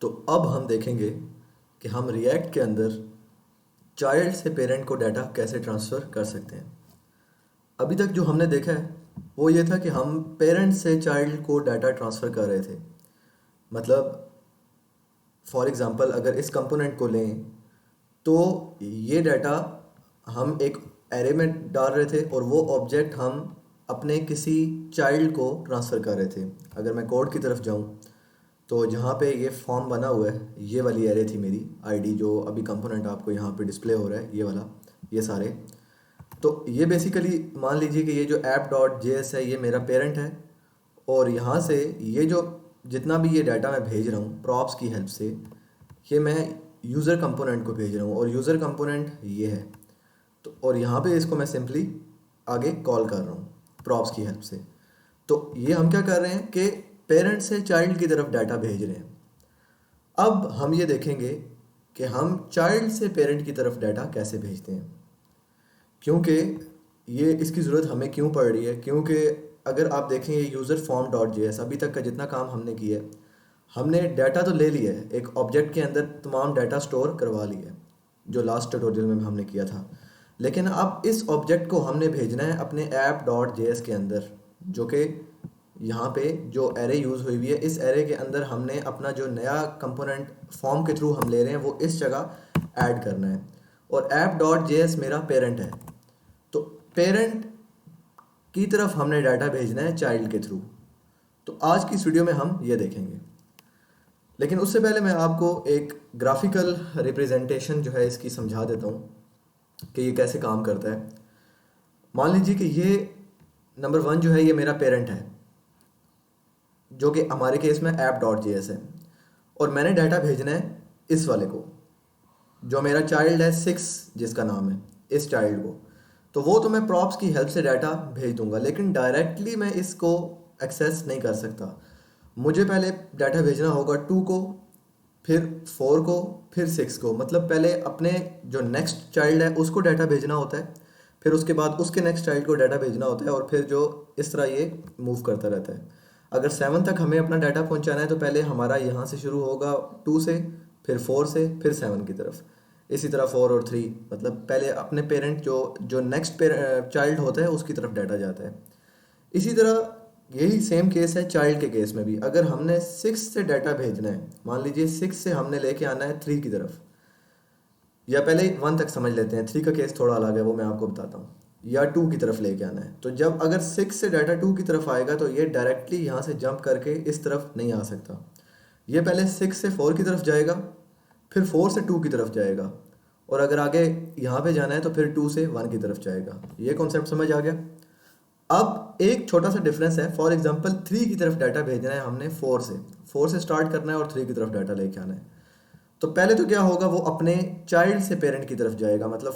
तो अब हम देखेंगे कि हम रिएक्ट के अंदर चाइल्ड से पेरेंट को डाटा कैसे ट्रांसफ़र कर सकते हैं। अभी तक जो हमने देखा है वो ये था कि हम पेरेंट से चाइल्ड को डाटा ट्रांसफ़र कर रहे थे। मतलब फॉर एग्ज़ाम्पल अगर इस कंपोनेंट को लें तो ये डाटा हम एक एरे में डाल रहे थे और वो ऑब्जेक्ट हम अपने किसी चाइल्ड को ट्रांसफ़र कर रहे थे। अगर मैं कोड की तरफ जाऊं तो जहाँ पे ये फॉर्म बना हुआ है, ये वाली एरे थी मेरी आईडी, जो अभी कंपोनेंट आपको यहाँ पे डिस्प्ले हो रहा है, ये वाला, ये सारे। तो ये बेसिकली मान लीजिए कि ये जो ऐप डॉट जे एस है ये मेरा पेरेंट है, और यहाँ से ये जो जितना भी ये डाटा मैं भेज रहा हूँ प्रॉप्स की हेल्प से, ये मैं यूज़र कंपोनेंट को भेज रहा हूँ और यूज़र कंपोनेंट ये है। तो और यहाँ पे इसको मैं सिंपली आगे कॉल कर रहा हूँ प्रॉप्स की हेल्प से। तो ये हम क्या कर रहे हैं कि पेरेंट से चाइल्ड की तरफ डाटा भेज रहे हैं। अब हम ये देखेंगे कि हम चाइल्ड से पेरेंट की तरफ डाटा कैसे भेजते हैं, क्योंकि ये इसकी ज़रूरत हमें क्यों पड़ रही है। क्योंकि अगर आप देखें ये user form dot J S अभी तक का जितना काम हमने किया है, हमने डाटा तो ले लिया है, एक ऑब्जेक्ट के अंदर तमाम डाटा स्टोर करवा लिया है जो लास्ट ट्यूटोरियल में हमने किया था। लेकिन अब इस ऑब्जेक्ट को हमने भेजना है अपने ऐप डॉट जे एस के अंदर, जो कि यहाँ पे जो एरे यूज़ हुई हुई है, इस एरे के अंदर हमने अपना जो नया कंपोनेंट फॉर्म के थ्रू हम ले रहे हैं वो इस जगह ऐड करना है। और ऐप डॉट जे एस मेरा पेरेंट है, तो पेरेंट की तरफ हमने डाटा भेजना है चाइल्ड के थ्रू। तो आज की इस वीडियो में हम ये देखेंगे, लेकिन उससे पहले मैं आपको एक ग्राफिकल रिप्रेजेंटेशन जो है इसकी समझा देता हूँ कि ये कैसे काम करता है। मान लीजिए कि ये नंबर 1 जो है ये मेरा पेरेंट है, जो कि हमारे केस में ऐप डॉट जे एस है, और मैंने डाटा भेजना है इस वाले को जो मेरा चाइल्ड है 6 जिसका नाम है, इस चाइल्ड को। तो वो तो मैं प्रॉप्स की हेल्प से डाटा भेज दूंगा, लेकिन डायरेक्टली मैं इसको एक्सेस नहीं कर सकता। मुझे पहले डाटा भेजना होगा 2 को, फिर 4 को, फिर 6 को। मतलब पहले अपने जो नेक्स्ट चाइल्ड है उसको डाटा भेजना होता है, फिर उसके बाद उसके नेक्स्ट चाइल्ड को डाटा भेजना होता है, और फिर जो इस तरह ये मूव करता रहता है। अगर 7 तक हमें अपना डाटा पहुंचाना है तो पहले हमारा यहाँ से शुरू होगा 2 से, फिर 4 से, फिर 7 की तरफ। इसी तरह 4 और 3, मतलब पहले अपने पेरेंट जो जो नेक्स्ट चाइल्ड होता है उसकी तरफ डाटा जाता है। इसी तरह यही सेम केस है चाइल्ड के केस में भी। अगर हमने 6 से डाटा भेजना है, मान लीजिए 6 से हमने लेके आना है 3 की तरफ, या पहले 1 तक समझ लेते हैं, 3 का केस थोड़ा अलग है वो मैं आपको बताता हूँ, या 2 की तरफ लेके आना है। तो जब अगर 6 से डाटा 2 की तरफ आएगा तो ये डायरेक्टली यहाँ से जंप करके इस तरफ नहीं आ सकता। ये पहले 6 से 4 की तरफ जाएगा, फिर 4 से 2 की तरफ जाएगा, और अगर आगे यहाँ पे जाना है तो फिर 2 से 1 की तरफ जाएगा। ये कॉन्सेप्ट समझ आ गया। अब एक छोटा सा डिफरेंस है, फॉर एग्जांपल 3 की तरफ डाटा भेजना है हमने 4 से स्टार्ट करना है और 3 की तरफ डाटा लेके आना है। तो पहले तो क्या होगा, वो अपने चाइल्ड से पेरेंट की तरफ जाएगा। मतलब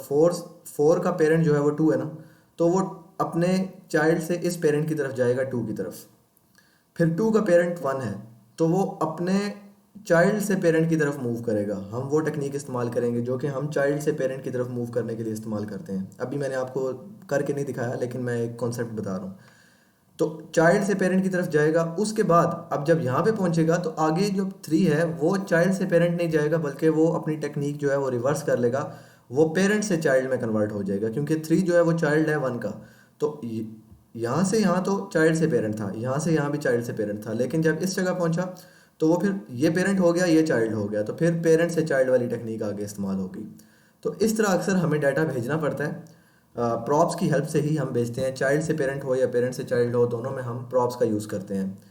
4 का पेरेंट जो है वो 2 है ना, तो वो अपने चाइल्ड से इस पेरेंट की तरफ जाएगा 2 की तरफ। फिर 2 का पेरेंट 1 है, तो वो अपने चाइल्ड से पेरेंट की तरफ मूव करेगा। हम वो टेक्निक इस्तेमाल करेंगे जो कि हम चाइल्ड से पेरेंट की तरफ मूव करने के लिए इस्तेमाल करते हैं। अभी मैंने आपको करके नहीं दिखाया, लेकिन मैं एक कॉन्सेप्ट बता रहा हूँ। तो चाइल्ड से पेरेंट की तरफ जाएगा, उसके बाद अब जब यहाँ पे पहुँचेगा तो आगे जो 3 है वो चाइल्ड से पेरेंट नहीं जाएगा, बल्कि वो अपनी टेक्निक जो है वो रिवर्स कर लेगा, वो पेरेंट से चाइल्ड में कन्वर्ट हो जाएगा, क्योंकि 3 जो है वो चाइल्ड है 1 का। तो यहाँ से यहाँ तो चाइल्ड से पेरेंट था, यहाँ से यहाँ भी चाइल्ड से पेरेंट था, लेकिन जब इस जगह पहुँचा तो वो फिर ये पेरेंट हो गया, ये चाइल्ड हो गया, तो फिर पेरेंट से चाइल्ड वाली टेक्निक आगे इस्तेमाल होगी। तो इस तरह अक्सर हमें डाटा भेजना पड़ता है। प्रॉप्स की हेल्प से ही हम भेजते हैं, चाइल्ड से पेरेंट हो या पेरेंट से चाइल्ड हो, दोनों में हम प्रॉप्स का यूज़ करते हैं।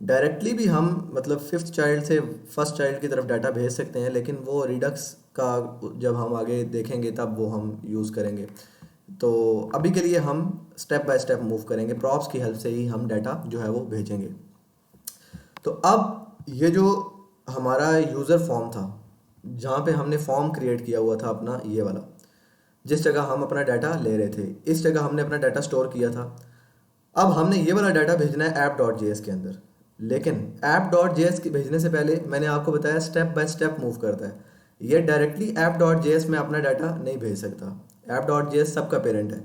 डायरेक्टली भी हम मतलब 5th चाइल्ड से 1st चाइल्ड की तरफ डाटा भेज सकते हैं, लेकिन वो रिडक्स का जब हम आगे देखेंगे तब वो हम यूज़ करेंगे। तो अभी के लिए हम स्टेप बाय स्टेप मूव करेंगे, प्रॉप्स की हेल्प से ही हम डाटा जो है वो भेजेंगे। तो अब ये जो हमारा यूज़र फॉर्म था, जहाँ पे हमने फॉर्म क्रिएट किया हुआ था अपना, ये वाला, जिस जगह हम अपना डाटा ले रहे थे, इस जगह हमने अपना डाटा स्टोर किया था। अब हमने ये वाला डाटा भेजना है ऐप डॉट जे एस के अंदर, लेकिन ऐप डॉट जे एस के भेजने से पहले मैंने आपको बताया स्टेप बाय स्टेप मूव करता है। ये directly app dot J S में अपना डाटा नहीं भेज सकता। ऐप डॉट जे एस सबका पेरेंट है,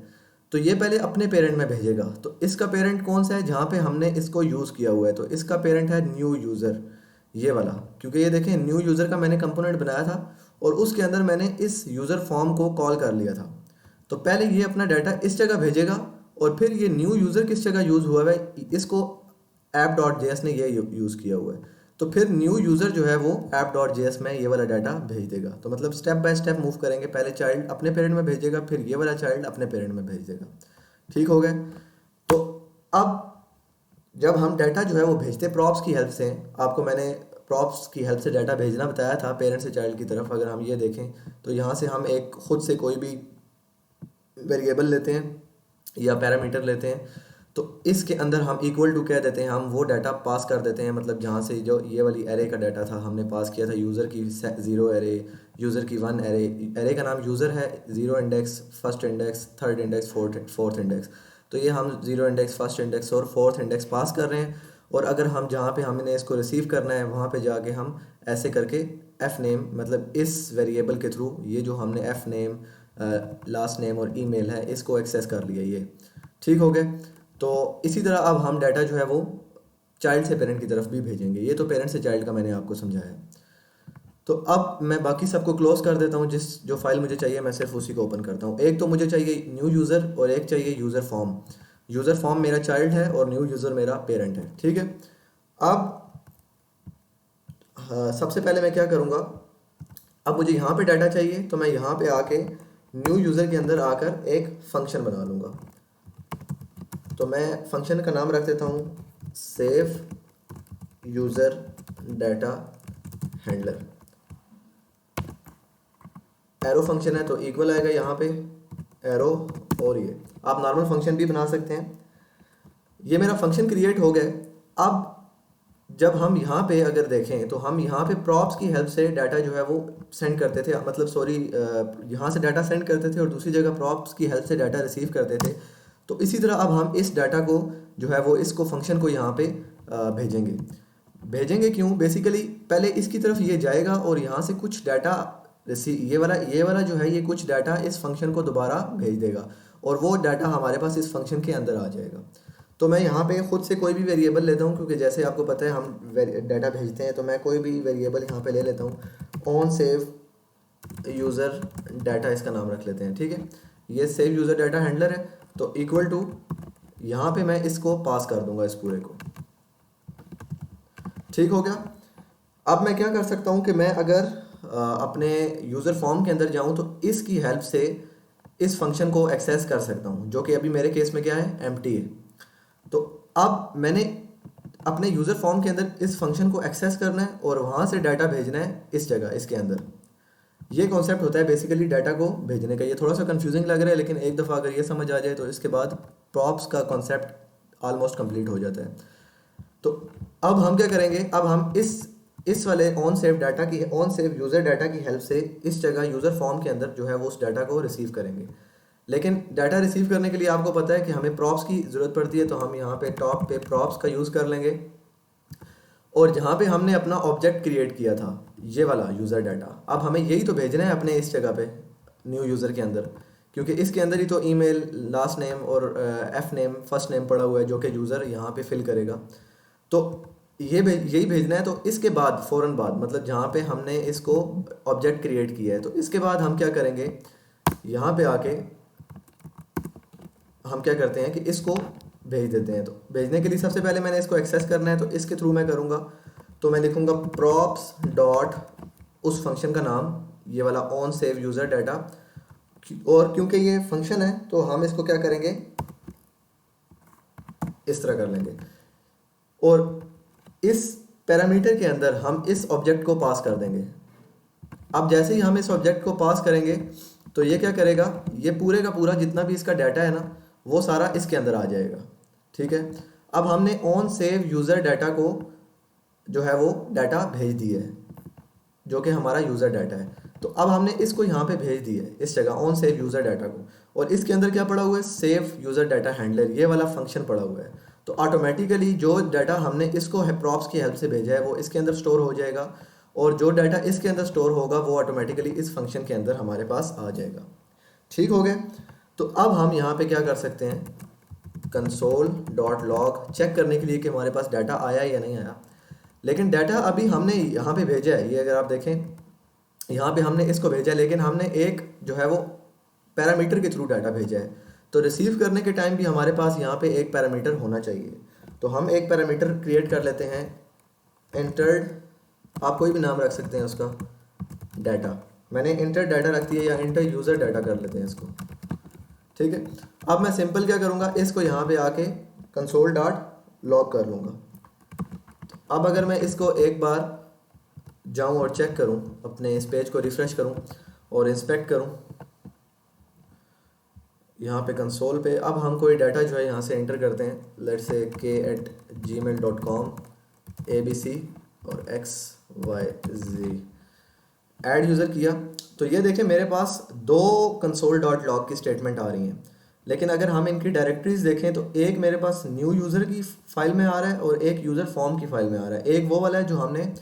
तो ये पहले अपने पेरेंट में भेजेगा। तो इसका पेरेंट कौन सा है, जहाँ पे हमने इसको यूज़ किया हुआ है, तो इसका पेरेंट है न्यू यूज़र। ये वाला, क्योंकि ये देखें न्यू यूज़र का मैंने कंपोनेंट बनाया था और उसके अंदर मैंने इस यूज़र फॉर्म को कॉल कर लिया था। तो पहले ये अपना डाटा इस जगह भेजेगा और फिर ये न्यू यूज़र किस जगह यूज़ हुआ है, इसको app.js ने ये यूज़ किया हुआ है। तो फिर न्यू यूज़र जो है वो app.js में ये वाला डाटा भेज देगा। तो मतलब स्टेप बाय स्टेप मूव करेंगे, पहले चाइल्ड अपने पेरेंट में भेजेगा, फिर ये वाला चाइल्ड अपने पेरेंट में भेज देगा। ठीक हो गया। तो अब जब हम डाटा जो है वो भेजते प्रॉप्स की हेल्प से, आपको मैंने प्रॉप्स की हेल्प से डाटा भेजना बताया था पेरेंट से चाइल्ड की तरफ। अगर हम ये देखें तो यहाँ से हम एक खुद से कोई भी वेरिएबल लेते हैं या पैरामीटर लेते हैं, तो इसके अंदर हम इक्वल टू कह देते हैं, हम वो डाटा पास कर देते हैं। मतलब जहाँ से जो ये वाली एरे का डाटा था हमने पास किया था, यूज़र की 0 एरे, यूज़र की 1 एरे, एरे का नाम यूज़र है, 0 index, first index, third index, fourth index. तो ये हम 0 इंडेक्स, फर्स्ट इंडेक्स और फोर्थ इंडेक्स पास कर रहे हैं। और अगर हम जहाँ पे हमने इसको रिसीव करना है वहाँ पे जाके हम ऐसे करके एफ नेम, मतलब इस वेरिएबल के थ्रू ये जो हमने एफ नेम, लास्ट नेम और ईमेल है इसको एक्सेस कर लिया ये। ठीक हो गया। तो इसी तरह अब हम डाटा जो है वो चाइल्ड से पेरेंट की तरफ भी भेजेंगे। ये तो पेरेंट से चाइल्ड का मैंने आपको समझाया। तो अब मैं बाकी सबको क्लोज कर देता हूँ, जो फाइल मुझे चाहिए मैं सिर्फ उसी को ओपन करता हूँ। एक तो मुझे चाहिए न्यू यूज़र और एक चाहिए यूज़र फॉर्म। यूज़र फॉर्म मेरा चाइल्ड है और न्यू यूज़र मेरा पेरेंट है। ठीक है। अब सबसे पहले मैं क्या करूँगा, अब मुझे यहाँ पे डाटा चाहिए तो मैं यहाँ पे आके न्यू यूज़र के अंदर आकर एक फंक्शन बना लूँगा। तो मैं फंक्शन का नाम रख देता हूँ save user data handler. Arrow function है तो इक्वल आएगा यहाँ पे एरो, और ये आप नॉर्मल फंक्शन भी बना सकते हैं। ये मेरा फंक्शन क्रिएट हो गया। अब जब हम यहाँ पे अगर देखें तो हम यहाँ पे प्रॉप्स की हेल्प से डाटा जो है वो सेंड करते थे, मतलब सॉरी, यहाँ से डाटा सेंड करते थे और दूसरी जगह प्रॉप्स की हेल्प से डाटा रिसीव करते थे। तो इसी तरह अब हम इस डाटा को जो है वो इसको फंक्शन को यहाँ पे भेजेंगे क्यों, बेसिकली पहले इसकी तरफ ये जाएगा और यहाँ से कुछ डाटा ये वाला जो है ये कुछ डाटा इस फंक्शन को दोबारा भेज देगा और वो डाटा हमारे पास इस फंक्शन के अंदर आ जाएगा। तो मैं यहाँ पे खुद से कोई भी वेरिएबल लेता हूँ, क्योंकि जैसे आपको पता है हम डाटा भेजते हैं, तो मैं कोई भी वेरिएबल यहाँ पे ले लेता हूँ। ऑन सेव यूज़र डाटा इसका नाम रख लेते हैं। ठीक है। ये सेव यूज़र डाटा हैंडलर है तो इक्वल टू यहाँ पे मैं इसको पास कर दूंगा इस पूरे को। ठीक हो गया। अब मैं क्या कर सकता हूँ कि मैं अगर अपने यूज़र फॉर्म के अंदर जाऊँ तो इसकी हेल्प से इस फंक्शन को एक्सेस कर सकता हूँ, जो कि अभी मेरे केस में क्या है, एम्प्टी है। तो अब मैंने अपने यूज़र फॉर्म के अंदर इस फंक्शन को एक्सेस करना है और वहाँ से डाटा भेजना है इस जगह, इसके अंदर। ये कॉन्सेप्ट होता है बेसिकली डाटा को भेजने का। ये थोड़ा सा कंफ्यूजिंग लग रहा है, लेकिन एक दफ़ा अगर ये समझ आ जाए तो इसके बाद प्रॉप्स का कॉन्सेप्ट ऑलमोस्ट कंप्लीट हो जाता है। तो अब हम क्या करेंगे, अब हम इस वाले ऑन सेव यूज़र डाटा की हेल्प से इस जगह यूज़र फॉर्म के अंदर जो है वो उस डाटा को रिसीव करेंगे। लेकिन डाटा रिसीव करने के लिए आपको पता है कि हमें प्रॉप्स की ज़रूरत पड़ती है, तो हम यहाँ पे टॉप पे प्रॉप्स का यूज़ कर लेंगे। और जहाँ पे हमने अपना ऑब्जेक्ट क्रिएट किया था ये वाला यूज़र डाटा, अब हमें यही तो भेजना है अपने इस जगह पे न्यू यूज़र के अंदर, क्योंकि इसके अंदर ही तो ईमेल, लास्ट नेम और एफ नेम, फर्स्ट नेम पड़ा हुआ है जो कि यूज़र यहाँ पे फिल करेगा। तो यही भेजना है। तो इसके बाद फ़ौरन बाद, मतलब जहाँ पे हमने इसको ऑब्जेक्ट क्रिएट किया है, तो इसके बाद हम क्या करेंगे, यहाँ पे आके हम क्या करते हैं कि इसको भेज देते हैं। तो भेजने के लिए सबसे पहले मैंने इसको एक्सेस करना है, तो इसके थ्रू मैं करूँगा। तो मैं लिखूँगा प्रॉप्स डॉट उस फंक्शन का नाम ये वाला ऑन सेव यूज़र डाटा, और क्योंकि ये फंक्शन है तो हम इसको क्या करेंगे, इस तरह कर लेंगे। और इस पैरामीटर के अंदर हम इस ऑब्जेक्ट को पास कर देंगे। अब जैसे ही हम इस ऑब्जेक्ट को पास करेंगे तो ये क्या करेगा, ये पूरे का पूरा जितना भी इसका डाटा है ना वो सारा इसके अंदर आ जाएगा। ठीक है। अब हमने ऑन सेव यूज़र डाटा को जो है वो डाटा भेज दिया है, जो कि हमारा यूज़र डाटा है। तो अब हमने इसको यहाँ पे भेज दिया है इस जगह ऑन सेव यूज़र डाटा को, और इसके अंदर क्या पड़ा हुआ है, सेव यूज़र डाटा हैंडलर, ये वाला फंक्शन पड़ा हुआ है। तो ऑटोमेटिकली जो डाटा हमने इसको प्रॉप्स की हेल्प से भेजा है वो इसके अंदर स्टोर हो जाएगा, और जो डाटा इसके अंदर स्टोर होगा वो ऑटोमेटिकली इस फंक्शन के अंदर हमारे पास आ जाएगा। ठीक हो गया। तो अब हम यहाँ पे क्या कर सकते हैं, console.log चेक करने के लिए कि हमारे पास डाटा आया या नहीं आया। लेकिन डाटा अभी हमने यहाँ पे भेजा है, ये अगर आप देखें यहाँ पे हमने इसको भेजा है, लेकिन हमने एक जो है वो पैरामीटर के थ्रू डाटा भेजा है। तो रिसीव करने के टाइम भी हमारे पास यहाँ पे एक पैरामीटर होना चाहिए। तो हम एक पैरामीटर क्रिएट कर लेते हैं, एंटर्ड, आप कोई भी नाम रख सकते हैं उसका, डाटा। मैंने इंटर डाटा रख दिया, या इंटर यूज़र डाटा कर लेते हैं इसको। ठीक है, अब मैं सिंपल क्या करूँगा, इसको यहाँ पे आके कंसोल डॉट लॉग कर लूँगा। अब अगर मैं इसको एक बार जाऊँ और चेक करूँ, अपने इस पेज को रिफ़्रेश करूँ और इंस्पेक्ट करूँ यहाँ पे कंसोल पे, अब हम कोई डाटा जो है यहाँ से एंटर करते हैं, लेट्स से k@gmail.com ABC और XYZ, ऐड यूज़र किया। तो ये देखें मेरे पास दो कंसोल डॉट लॉग की स्टेटमेंट आ रही हैं। लेकिन अगर हम इनकी डायरेक्टरीज देखें तो एक मेरे पास न्यू यूज़र की फ़ाइल में आ रहा है और एक यूज़र फॉर्म की फ़ाइल में आ रहा है। एक वो वाला है जो हमने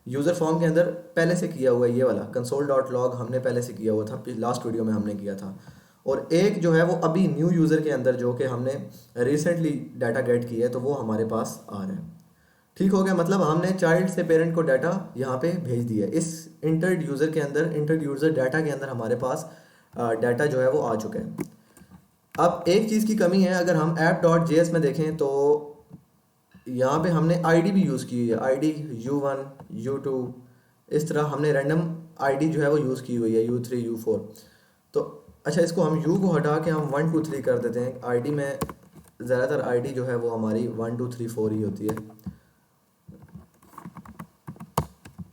यूज़र फॉर्म के अंदर पहले से किया हुआ है, ये वाला कंसोल डॉट लॉग हमने पहले से किया हुआ था, लास्ट वीडियो में हमने किया था। और एक जो है वो अभी न्यू यूज़र के अंदर जो कि हमने रिसेंटली डाटा गेट किया है, तो वो हमारे पास आ रहा है। ठीक हो गया, मतलब हमने चाइल्ड से पेरेंट को डाटा यहाँ पे भेज दिया। इस इंटर्ड यूज़र के अंदर, इंटर्ड यूज़र डाटा के अंदर हमारे पास डाटा जो है वो आ चुका है। अब एक चीज़ की कमी है, अगर हम app.js में देखें तो यहाँ पे हमने आईडी भी यूज़ की है, आईडी U1 U2, इस तरह हमने रैंडम आईडी जो है वो यूज़ की हुई है, U3 U4। तो अच्छा, इसको हम U को हटा के हम 1 2 3 कर देते हैं। आईडी में ज़्यादातर आईडी जो है वो हमारी 1 2 3 4 ही होती है।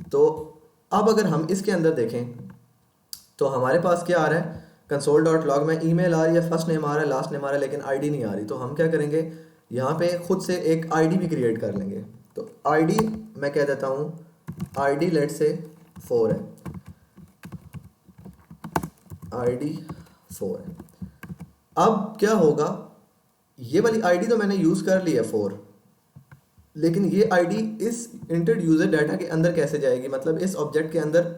तो अब अगर हम इसके अंदर देखें तो हमारे पास क्या आ रहा है, कंसोल डॉट लॉग में ईमेल आ रही है, फर्स्ट नेम आ रहा है, लास्ट नेम आ रहा है, लेकिन आईडी नहीं आ रही। तो हम क्या करेंगे, यहाँ पे खुद से एक आईडी भी क्रिएट कर लेंगे। तो आईडी मैं कह देता हूँ, आईडी लेट से 4 है, आईडी 4 है। अब क्या होगा, ये वाली आईडी तो मैंने यूज़ कर ली है 4, लेकिन ये आईडी इस इंटर्ड यूज़र डाटा के अंदर कैसे जाएगी, मतलब इस ऑब्जेक्ट के अंदर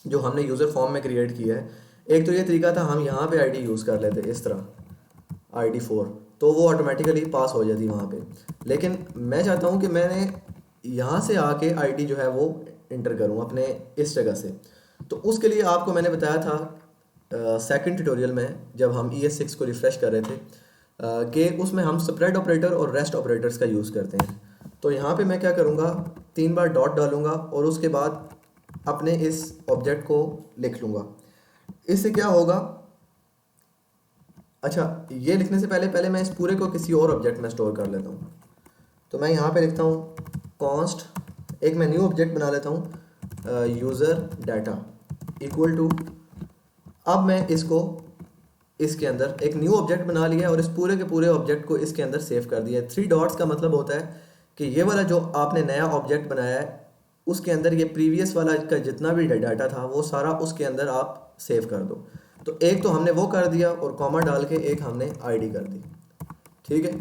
जो हमने यूज़र फॉर्म में क्रिएट किया है। एक तो ये तरीका था, हम यहाँ पे आईडी यूज़ कर लेते इस तरह आईडी 4, तो वो ऑटोमेटिकली पास हो जाती वहाँ पे। लेकिन मैं चाहता हूँ कि मैंने यहाँ से आके आईडी जो है वो इंटर करूँ अपने इस जगह से। तो उसके लिए आपको मैंने बताया था सेकंड ट्यूटोरियल में, जब हम ES6 को रिफ़्रेश कर रहे थे, कि उसमें हम स्प्रेड ऑपरेटर और रेस्ट ऑपरेटर्स का यूज़ करते हैं। तो यहाँ पे मैं क्या करूँगा, 3 बार डॉट डालूँगा और उसके बाद अपने इस ऑब्जेक्ट को लिख लूँगा। इससे क्या होगा, अच्छा ये लिखने से पहले पहले मैं इस पूरे को किसी और ऑब्जेक्ट में स्टोर कर लेता हूँ। तो मैं यहाँ पे लिखता हूँ कॉन्स्ट, एक मैं न्यू ऑब्जेक्ट बना लेता हूँ, यूज़र डाटा इक्वल टू, अब मैं इसको इसके अंदर एक न्यू ऑब्जेक्ट बना लिया और इस पूरे के पूरे ऑब्जेक्ट को इसके अंदर सेव कर दिया है। 3 डॉट्स का मतलब होता है कि ये वाला जो आपने नया ऑब्जेक्ट बनाया है, उसके अंदर ये प्रीवियस वाला का जितना भी डाटा था वो सारा उसके अंदर आप सेव कर दो। तो एक तो हमने वो कर दिया और कॉमा डाल के एक हमने आईडी कर दी। ठीक है,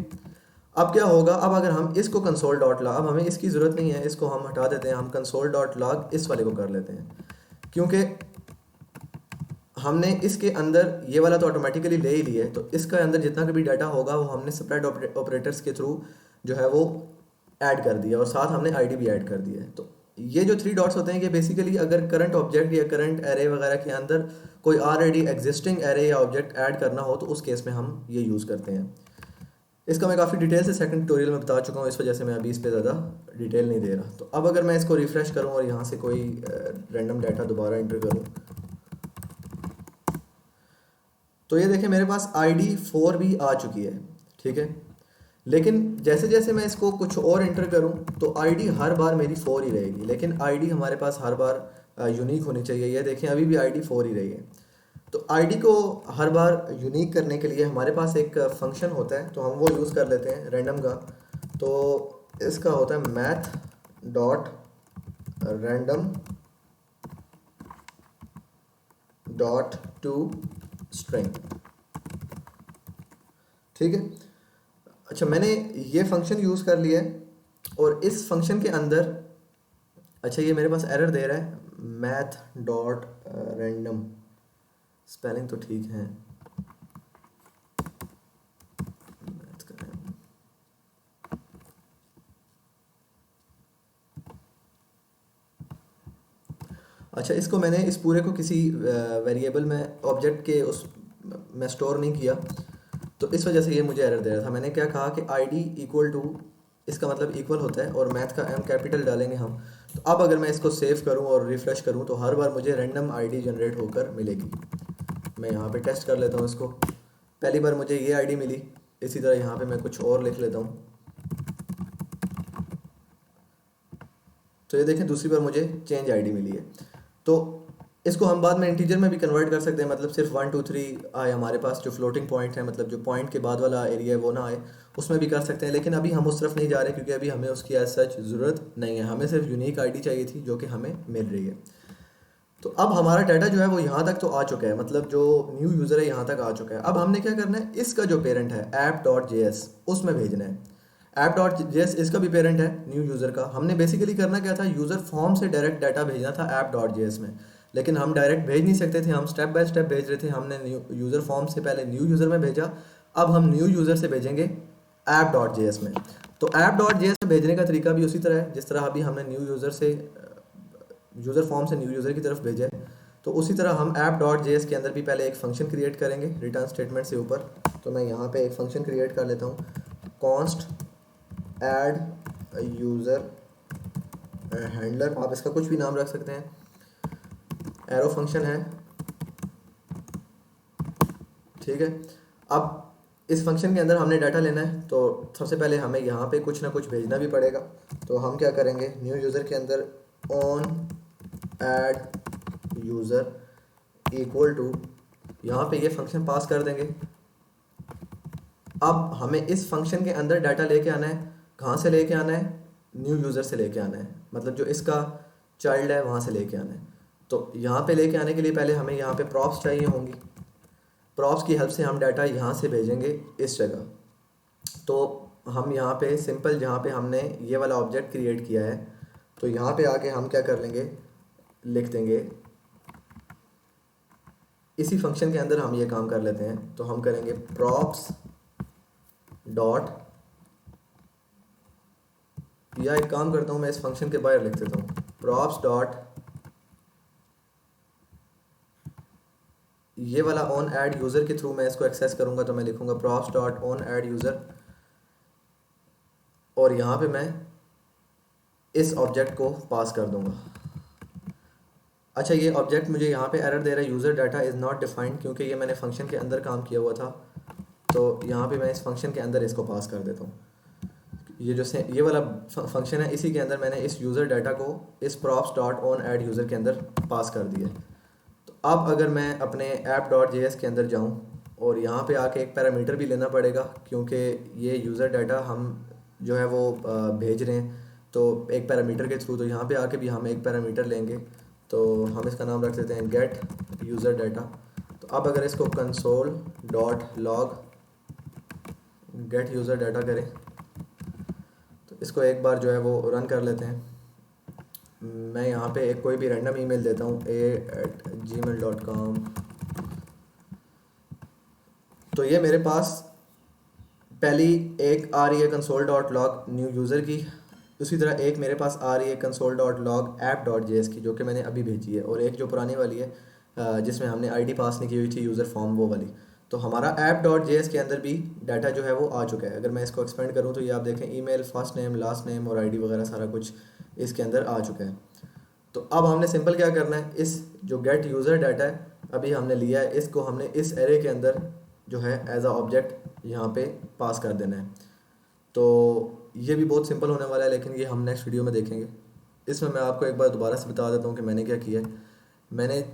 अब क्या होगा, अब अगर हम इसको कंसोल डॉट लॉग, अब हमें इसकी ज़रूरत नहीं है, इसको हम हटा देते हैं, हम कंसोल डॉट लॉग इस वाले को कर लेते हैं, क्योंकि हमने इसके अंदर ये वाला तो ऑटोमेटिकली ले ही लिया है। तो इसके अंदर जितना भी डाटा होगा वो हमने स्प्रेड ऑपरेटर्स के थ्रू जो है वो ऐड कर दिया और साथ हमने आईडी भी ऐड कर दिया है। तो ये जो 3 डॉट्स होते हैं कि बेसिकली अगर करंट ऑब्जेक्ट या करंट एरे वगैरह के अंदर कोई ऑलरेडी एग्जिस्टिंग एरे या ऑब्जेक्ट ऐड करना हो तो उस केस में हम ये यूज़ करते हैं। इसका मैं काफ़ी डिटेल से सेकंड ट्यूटोरियल में बता चुका हूँ, इस वजह से मैं अभी इस पर ज़्यादा डिटेल नहीं दे रहा। तो अब अगर मैं इसको रिफ़्रेश करूँ और यहाँ से कोई रैंडम डाटा दोबारा एंटर करूँ, तो ये देखें मेरे पास आईडी 4 भी आ चुकी है। ठीक है, लेकिन जैसे जैसे मैं इसको कुछ और एंटर करूं तो आईडी हर बार मेरी 4 ही रहेगी, लेकिन आईडी हमारे पास हर बार यूनिक होनी चाहिए। ये देखें अभी भी आईडी 4 ही रही है। तो आईडी को हर बार यूनिक करने के लिए हमारे पास एक फंक्शन होता है, तो हम वो यूज़ कर लेते हैं रैंडम का। तो इसका होता है math dot random dot to string. ठीक है, अच्छा मैंने ये फंक्शन यूज़ कर लिया है और इस फंक्शन के अंदर, अच्छा ये मेरे पास एरर दे रहा है, मैथ डॉट रैंडम, स्पेलिंग तो ठीक है, मैथ का अच्छा, इसको मैंने इस पूरे को किसी वेरिएबल में ऑब्जेक्ट के उस में स्टोर नहीं किया, तो इस वजह से ये मुझे एरर दे रहा था। मैंने क्या कहा कि ID इक्वल टू, इसका मतलब इक्वल होता है और मैथ का M कैपिटल डालेंगे हम। तो अब अगर मैं इसको सेव करूं और रिफ़्रेश करूं तो हर बार मुझे रैंडम ID जनरेट होकर मिलेगी। मैं यहाँ पे टेस्ट कर लेता हूँ इसको। पहली बार मुझे ये ID मिली, इसी तरह यहाँ पे मैं कुछ और लिख लेता हूँ। तो ये देखें, दूसरी बार मुझे चेंज ID मिली है। तो इसको हम बाद में इंटीजर में भी कन्वर्ट कर सकते हैं, मतलब सिर्फ 1 2 3 आए हमारे पास, जो फ्लोटिंग पॉइंट है, मतलब जो पॉइंट के बाद वाला एरिया है वो ना आए, उसमें भी कर सकते हैं। लेकिन अभी हम उस तरफ नहीं जा रहे क्योंकि अभी हमें उसकी एज सच ज़रूरत नहीं है। हमें सिर्फ यूनिक ID चाहिए थी जो कि हमें मिल रही है। तो अब हमारा डाटा जो है वो यहाँ तक तो आ चुका है, मतलब जो न्यू यूज़र है यहाँ तक आ चुका है। अब हमने क्या करना है, इसका जो पेरेंट है app.js उसमें भेजना है। app.js इसका भी पेरेंट है न्यू यूज़र का। हमने बेसिकली करना क्या था, यूज़र फॉर्म से डायरेक्ट डाटा भेजना था app.js में, लेकिन हम डायरेक्ट भेज नहीं सकते थे, हम स्टेप बाय स्टेप भेज रहे थे। हमने न्यू यूज़र फॉर्म से पहले न्यू यूज़र में भेजा, अब हम न्यू यूज़र से भेजेंगे app.js में। तो app.js में भेजने का तरीका भी उसी तरह है जिस तरह अभी हमने न्यू यूज़र से यूज़र फॉर्म से न्यू यूज़र की तरफ भेजा है। तो उसी तरह हम app.js के अंदर भी पहले एक फंक्शन क्रिएट करेंगे रिटर्न स्टेटमेंट से ऊपर। तो मैं यहाँ पे एक फंक्शन क्रिएट कर लेता हूँ, कॉन्स्ट ऐड यूज़र हैंडलर, आप इसका कुछ भी नाम रख सकते हैं, एरो फंक्शन है, ठीक है। अब इस फंक्शन के अंदर हमने डाटा लेना है, तो सबसे पहले हमें यहाँ पे कुछ ना कुछ भेजना भी पड़ेगा। तो हम क्या करेंगे, न्यू यूज़र के अंदर on add user equal to, यहाँ पे ये फंक्शन पास कर देंगे। अब हमें इस फंक्शन के अंदर डाटा लेके आना है। कहाँ से लेके आना है, न्यू यूज़र से लेके आना है, मतलब जो इसका चाइल्ड है वहाँ से लेके आना है। तो यहाँ पे लेके आने के लिए पहले हमें यहाँ पे प्रॉप्स चाहिए होंगी। प्रॉप्स की हेल्प से हम डाटा यहाँ से भेजेंगे इस जगह। तो हम यहाँ पे सिंपल, जहाँ पे हमने ये वाला ऑब्जेक्ट क्रिएट किया है, तो यहाँ पे आके हम क्या कर लेंगे, लिख देंगे, इसी फंक्शन के अंदर हम ये काम कर लेते हैं। तो हम करेंगे प्रॉप्स डॉट, या एक काम करता हूँ मैं इस फंक्शन के बाहर लिख देता हूँ, प्रॉप्स डॉट, ये वाला ऑन ऐड यूज़र के थ्रू मैं इसको एक्सेस करूँगा, तो मैं लिखूँगा props dot on add user, और यहाँ पे मैं इस ऑब्जेक्ट को पास कर दूँगा। अच्छा, ये ऑब्जेक्ट मुझे यहाँ पे एरर दे रहा है, user data is not defined, क्योंकि ये मैंने फंक्शन के अंदर काम किया हुआ था। तो यहाँ पे मैं इस फंक्शन के अंदर इसको पास कर देता हूँ। ये वाला फंक्शन है, इसी के अंदर मैंने इस यूज़र डाटा को इस props dot on add user के अंदर पास कर दिया। तो अब अगर मैं अपने app.js के अंदर जाऊँ और यहाँ पे आके एक पैरामीटर भी लेना पड़ेगा, क्योंकि ये यूज़र डाटा हम जो है वो भेज रहे हैं तो एक पैरामीटर के थ्रू। तो यहाँ पे आके भी हम एक पैरामीटर लेंगे, तो हम इसका नाम रख देते हैं गेट यूज़र डाटा। तो अब अगर इसको console dot log gate user data करें, तो इसको एक बार जो है वो रन कर लेते हैं। मैं यहाँ पे एक कोई भी रैंडम ईमेल देता हूँ, a@gmail.com। तो ये मेरे पास पहली एक आ रही है console dot log new user की, उसी तरह एक मेरे पास आ रही है कंसोल डॉट लॉग app.js की, जो कि मैंने अभी भेजी है, और एक जो पुरानी वाली है जिसमें हमने ID पास नहीं की हुई थी यूज़र फॉर्म, वो वाली। तो हमारा app.js के अंदर भी डाटा जो है वो आ चुका है। अगर मैं इसको एक्सपेंड करूँ तो ये आप देखें, email, first name, last name और ID वगैरह सारा कुछ इसके अंदर आ चुका है। तो अब हमने सिंपल क्या करना है, इस जो गेट यूज़र डाटा है अभी हमने लिया है, इसको हमने इस एरे के अंदर जो है एज अ ऑब्जेक्ट यहाँ पे पास कर देना है। तो ये भी बहुत सिंपल होने वाला है, लेकिन ये हम नेक्स्ट वीडियो में देखेंगे। इसमें मैं आपको एक बार दोबारा से बता देता हूँ कि मैंने क्या किया है। मैंने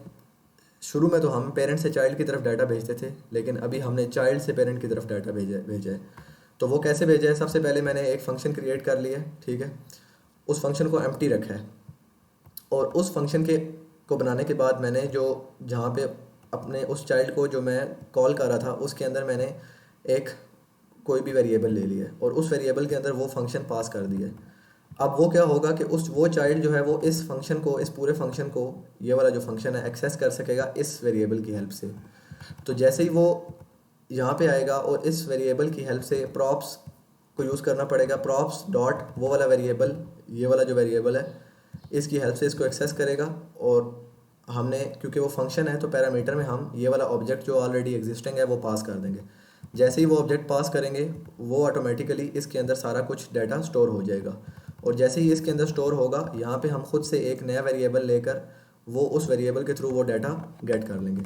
शुरू में तो हम पेरेंट से चाइल्ड की तरफ डाटा भेजते थे, लेकिन अभी हमने चाइल्ड से पेरेंट की तरफ डाटा भेजा है। तो वो कैसे भेजा है, सबसे पहले मैंने एक फ़ंक्शन क्रिएट कर लिया है, ठीक है। उस फंक्शन को एम्प्टी रखा है, और उस फंक्शन को बनाने के बाद मैंने जो जहाँ पे अपने उस चाइल्ड को जो मैं कॉल कर रहा था उसके अंदर मैंने एक कोई भी वेरिएबल ले लिया है, और उस वेरिएबल के अंदर वो फंक्शन पास कर दिया है। अब वो क्या होगा कि वो चाइल्ड जो है वो इस फंक्शन को, इस पूरे फंक्शन को, ये वाला जो फंक्शन है, एक्सेस कर सकेगा इस वेरिएबल की हेल्प से। तो जैसे ही वो यहाँ पे आएगा और इस वेरिएबल की हेल्प से प्रॉप्स को यूज़ करना पड़ेगा, प्रॉप्स डॉट वो वाला वेरिएबल, ये वाला जो वेरिएबल है, इसकी हेल्प से इसको एक्सेस करेगा, और हमने, क्योंकि वो फंक्शन है तो पैरामीटर में हम ये वाला ऑब्जेक्ट जो ऑलरेडी एग्जिस्टिंग है वो पास कर देंगे। जैसे ही वो ऑब्जेक्ट पास करेंगे वो ऑटोमेटिकली इसके अंदर सारा कुछ डाटा स्टोर हो जाएगा। और जैसे ही इसके अंदर स्टोर होगा यहाँ पे हम खुद से एक नया वेरिएबल लेकर वो उस वेरिएबल के थ्रू वो डाटा गेट कर लेंगे।